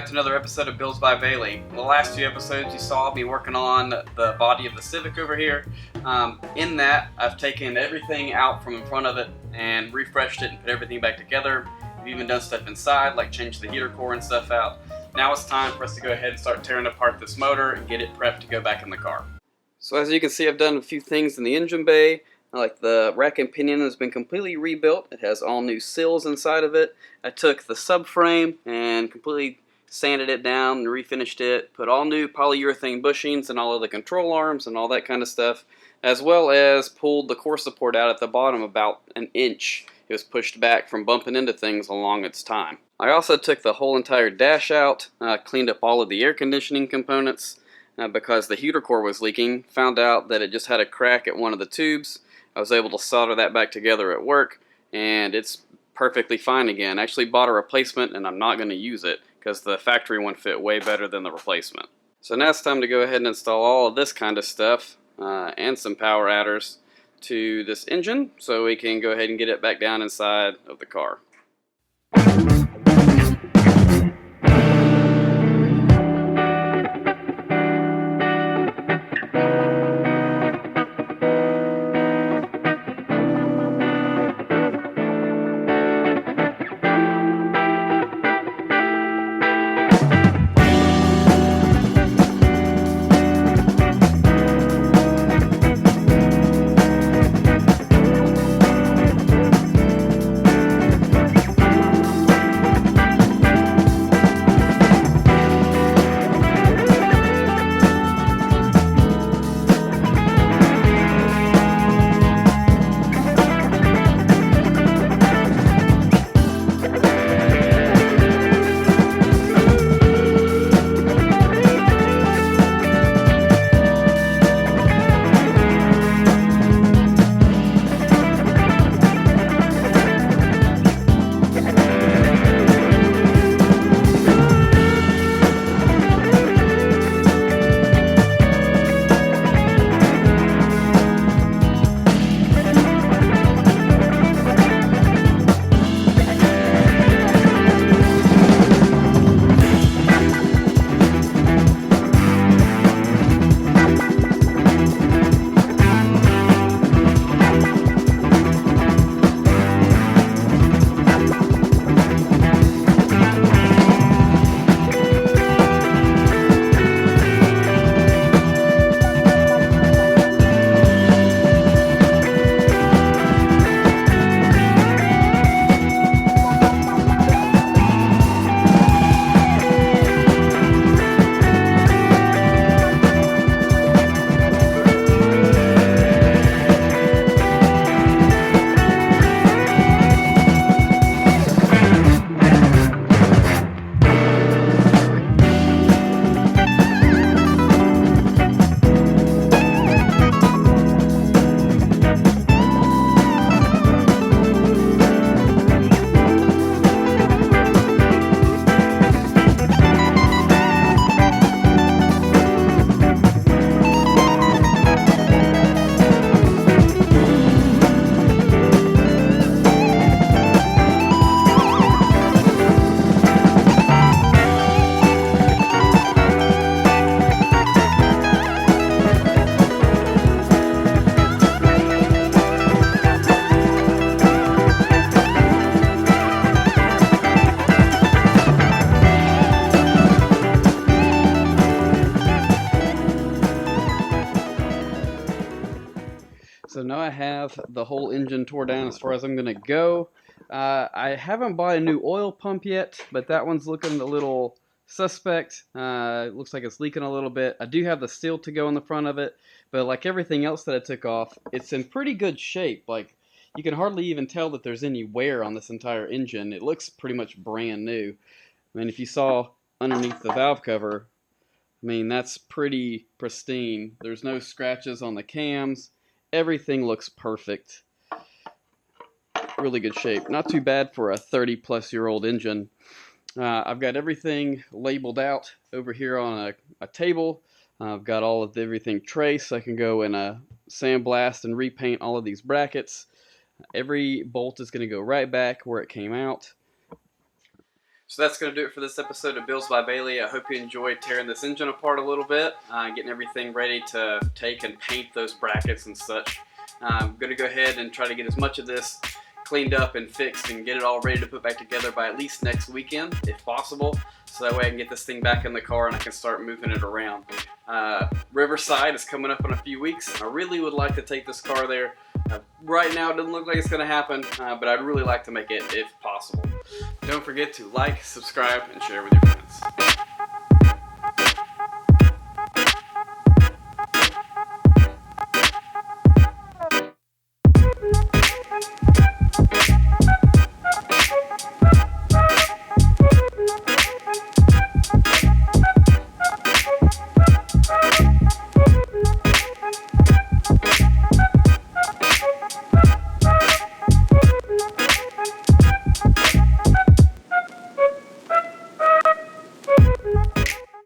to another episode of Builds by Bailey. In the last few episodes you saw me working on the body of the Civic over here. In that, I've taken everything out from in front of it and refreshed it and put everything back together. I've even done stuff inside, like changed the heater core and stuff out. Now it's time for us to go ahead and start tearing apart this motor and get it prepped to go back in the car. So as you can see, I've done a few things in the engine bay. Like the rack and pinion has been completely rebuilt. It has all new sills inside of it. I took the subframe and completely sanded it down and refinished it. Put all new polyurethane bushings and all of the control arms and all that kind of stuff. As well as pulled the core support out at the bottom about an inch. It was pushed back from bumping into things along its time. I also took the whole entire dash out, cleaned up all of the air conditioning components because the heater core was leaking. Found out that it just had a crack at one of the tubes. I was able to solder that back together at work, and it's perfectly fine again. I actually bought a replacement, and I'm not going to use it because the factory one fit way better than the replacement. So now it's time to go ahead and install all of this kind of stuff and some power adders to this engine so we can go ahead and get it back down inside of the car. So now I have the whole engine tore down as far as I'm going to go. I haven't bought a new oil pump yet, but that one's looking a little suspect. It looks like it's leaking a little bit. I do have the steel to go in the front of it, but like everything else that I took off, it's in pretty good shape. Like, you can hardly even tell that there's any wear on this entire engine. It looks pretty much brand new. I mean, if you saw underneath the valve cover, I mean, that's pretty pristine. There's no scratches on the cams. Everything looks perfect. Really good shape. Not too bad for a 30-plus-year-old engine. I've got everything labeled out over here on a table. I've got all of everything traced. I can go and sandblast and repaint all of these brackets. Every bolt is going to go right back where it came out. So that's going to do it for this episode of Bills by Bailey. I hope you enjoyed tearing this engine apart a little bit, getting everything ready to take and paint those brackets and such. I'm going to go ahead and try to get as much of this cleaned up and fixed and get it all ready to put back together by at least next weekend, if possible, so that way I can get this thing back in the car and I can start moving it around. Riverside is coming up in a few weeks, and I really would like to take this car there. Right now it doesn't look like it's going to happen, but I'd really like to make it if possible. Don't forget to like, subscribe, and share with your friends.